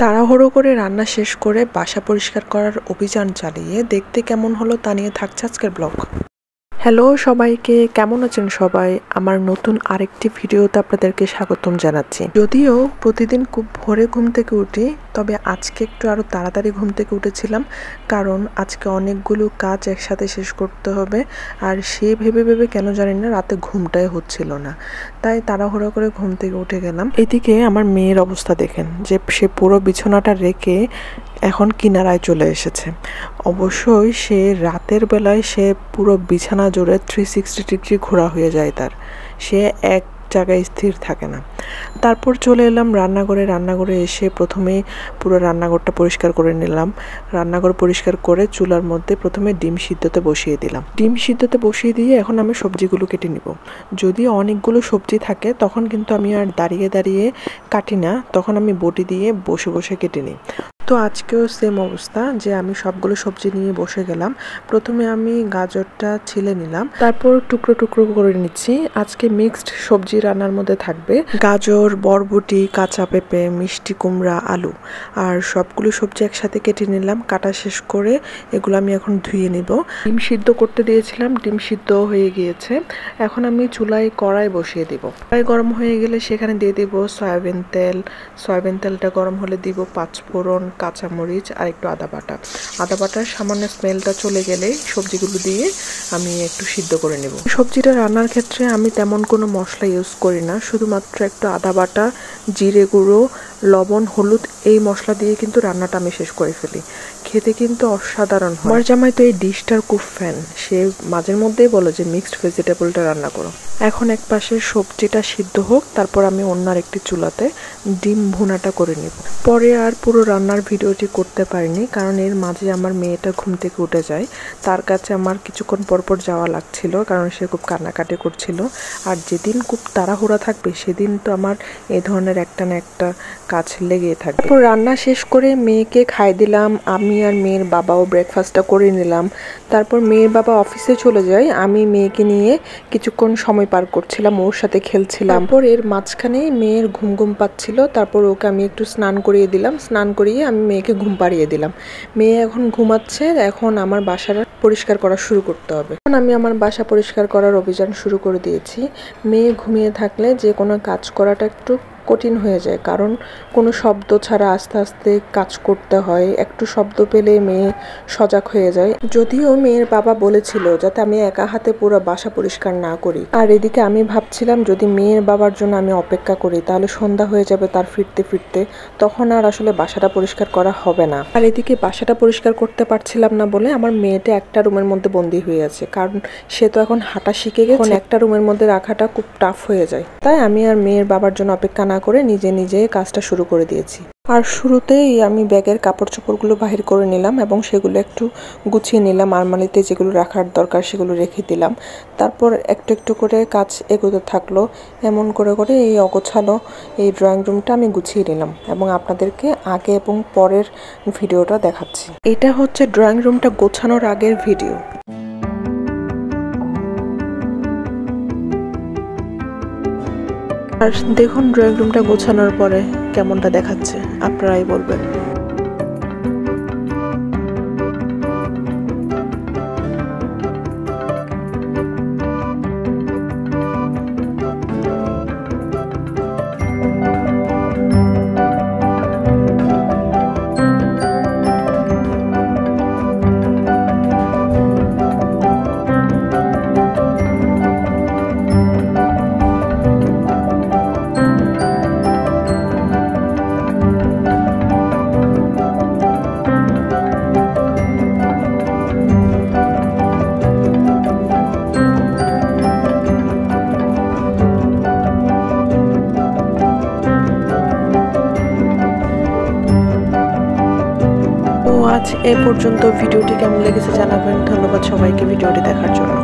তাড়াহুড়ো করে রান্না শেষ করে বাসা পরিষ্কার করার অভিযান চালিয়ে দেখতে কেমন হলো তা নিয়ে থাকছে আজকের ব্লগ। হ্যালো সবাইকে, কেমন আছেন সবাই? আমার নতুন আরেকটি ভিডিওতে আপনাদেরকে স্বাগতম জানাচ্ছি। যদিও প্রতিদিন খুব ভোরে ঘুম থেকে উঠি, তবে আজকে একটু আরও তাড়াতাড়ি ঘুম থেকে উঠেছিলাম, কারণ আজকে অনেকগুলো কাজ একসাথে শেষ করতে হবে। আর সে ভেবে ভেবে কেন জানি না রাতে ঘুমটাই হচ্ছিল না, তাই তাড়াহুড়ো করে ঘুম থেকে উঠে গেলাম। এদিকে আমার মেয়ের অবস্থা দেখেন, যে সে পুরো বিছানাটা রেখে এখন কিনারায় চলে এসেছে। অবশ্যই সে রাতের বেলায় সে পুরো বিছানা জুড়ে 360 ডিগ্রি ঘোরা হয়ে যায় তার, সে এক জায়গায় স্থির থাকে না। তারপর চলে এলাম রান্নাঘরে এসে প্রথমে পুরো রান্নাঘরটা পরিষ্কার করে নিলাম। রান্নাঘর পরিষ্কার করে চুলার মধ্যে প্রথমে ডিম সিদ্ধতে বসিয়ে দিলাম। ডিম সিদ্ধতে বসিয়ে দিয়ে এখন আমি সবজিগুলো কেটে নিব। যদি অনেকগুলো সবজি থাকে তখন কিন্তু আমি আর দাঁড়িয়ে দাঁড়িয়ে কাটি না, তখন আমি বটি দিয়ে বসে বসে কেটে নিই। তো আজকেও সেম অবস্থা, যে আমি সবগুলো সবজি নিয়ে বসে গেলাম। প্রথমে আমি গাজরটা ছিলে নিলাম, তারপর টুকরো টুকরো করে নিচ্ছি। আজকে মিক্সড সবজি রান্নার মধ্যে থাকবে গাজর, বরবটি, কাঁচা পেঁপে, মিষ্টি কুমড়া, আলু, আর সবগুলো সবজি একসাথে কেটে নিলাম। কাটা শেষ করে এগুলো আমি এখন ধুয়ে নিব। ডিম সিদ্ধ করতে দিয়েছিলাম, ডিম সিদ্ধ হয়ে গিয়েছে। এখন আমি চুলায় কড়াই বসিয়ে দিব। কড়াই গরম হয়ে গেলে সেখানে দিয়ে দিব সয়াবিন তেল। সয়াবিন তেলটা গরম হলে দিব পাঁচফোড়ন, কাঁচামরিচ আর একটু আদা বাটার সামান্য স্মেলটা চলে গেলে সবজিগুলো দিয়ে আমি একটু সিদ্ধ করে নেব। সবজিটা রান্নার ক্ষেত্রে আমি তেমন কোনো মশলা ইউজ করি না, শুধুমাত্র একটু আদা বাটা, জিরে গুঁড়ো, লবণ, হলুদ, এই মশলা দিয়ে কিন্তু রান্নাটা আমি শেষ করে ফেলি। খেতে কিন্তু অসাধারণ হয়। আমার জামাই তো এই ডিশটার খুব ফ্যান, সে মাঝের মধ্যেই বলে যে মিক্সড ভেজিটেবলটা রান্না করো। এখন এক পাশে সবজিটা সিদ্ধ হোক, তারপর আমি অন্য একটি চুলাতে ডিম ভুনাটা করে নিব। পরে আর পুরো রান্নার ভিডিওটি করতে পারিনি, কারণ এর মাঝে আমার মেয়েটা ঘুম থেকে উঠে যায়। তার কাছে আমার কিছুক্ষণ পরপর যাওয়া লাগছিল, কারণ সে খুব কান্নাকাটি করছিল। আর যেদিন খুব তাড়াহুড়া থাকবে সেদিন তো আমার এই ধরনের একটা না একটা কাজ লেগেই থাকবে। তারপর রান্না শেষ করে মেয়েকে খাই দিলাম। আমি আর মেয়ের বাবাও ব্রেকফাস্টটা করে নিলাম। তারপর মেয়ের বাবা অফিসে চলে যায়, আমি মেয়েকে নিয়ে কিছুক্ষণ সময় পার করছিলাম, ওর সাথে খেলছিলাম। তারপর এর মাঝখানে মেয়ের ঘুম পাচ্ছিল, তারপর ওকে আমি একটু স্নান করিয়ে দিলাম। স্নান করিয়ে আমি মেয়েকে ঘুম পাড়িয়ে দিলাম। মেয়ে এখন ঘুমাচ্ছে। এখন আমার বাসাটা পরিষ্কার করা শুরু করতে হবে। এখন আমি আমার বাসা পরিষ্কার করার অভিযান শুরু করে দিয়েছি। মেয়ে ঘুমিয়ে থাকলে যে কোনো কাজ করাটা একটু কঠিন হয়ে যায়, কারণ কোনো শব্দ ছাড়া আস্তে আস্তে কাজ করতে হয়। একটু শব্দ পেলে মেয়ে সজাগ হয়ে যায়। যদিও মেয়ের বাবা বলেছিল যাতে আমি একা হাতে পুরো বাসা পরিষ্কার না করি। আর এদিকে আমি ভাবছিলাম যদি মেয়ের বাবার জন্য আমি অপেক্ষা করি তাহলে সন্ধ্যা হয়ে যাবে তার ফিরতে ফিরতে, তখন আর আসলে বাসাটা পরিষ্কার করা হবে না। আর এদিকে বাসাটা পরিষ্কার করতে পারছিলাম না বলে আমার মেয়েটা একটা রুমের মধ্যে বন্দি হয়ে আছে, কারণ সে তো এখন হাঁটা শিখে গেছে। একটা রুমের মধ্যে রাখাটা খুব টাফ হয়ে যায়, তাই আমি আর মেয়ের বাবার জন্য অপেক্ষা না করে নিজে নিজে কাজটা শুরু করে দিয়েছি। আর শুরুতেই আমি ব্যাগের কাপড় চোপড়গুলো বাহির করে নিলাম এবং সেগুলো একটু গুছিয়ে নিলাম। আলমারিতে যেগুলো রাখার দরকার সেগুলো রেখে দিলাম। তারপর একটু একটু করে কাজ এগোতে থাকলো। এমন করে করে এই অগোছালো এই ড্রয়িং রুমটা আমি গুছিয়ে নিলাম এবং আপনাদেরকে আগে এবং পরের ভিডিওটা দেখাচ্ছি। এটা হচ্ছে ড্রয়িং রুমটা গোছানোর আগের ভিডিও। আর দেখুন ড্রয়িং রুমটা গোছানোর পরে কেমনটা দেখাচ্ছে, আপনারাই বলবেন। আজ এ পর্যন্ত। ভিডিওটি কেমন লেগেছে জানাবেন। ধন্যবাদ সবাইকে ভিডিওটি দেখার জন্য।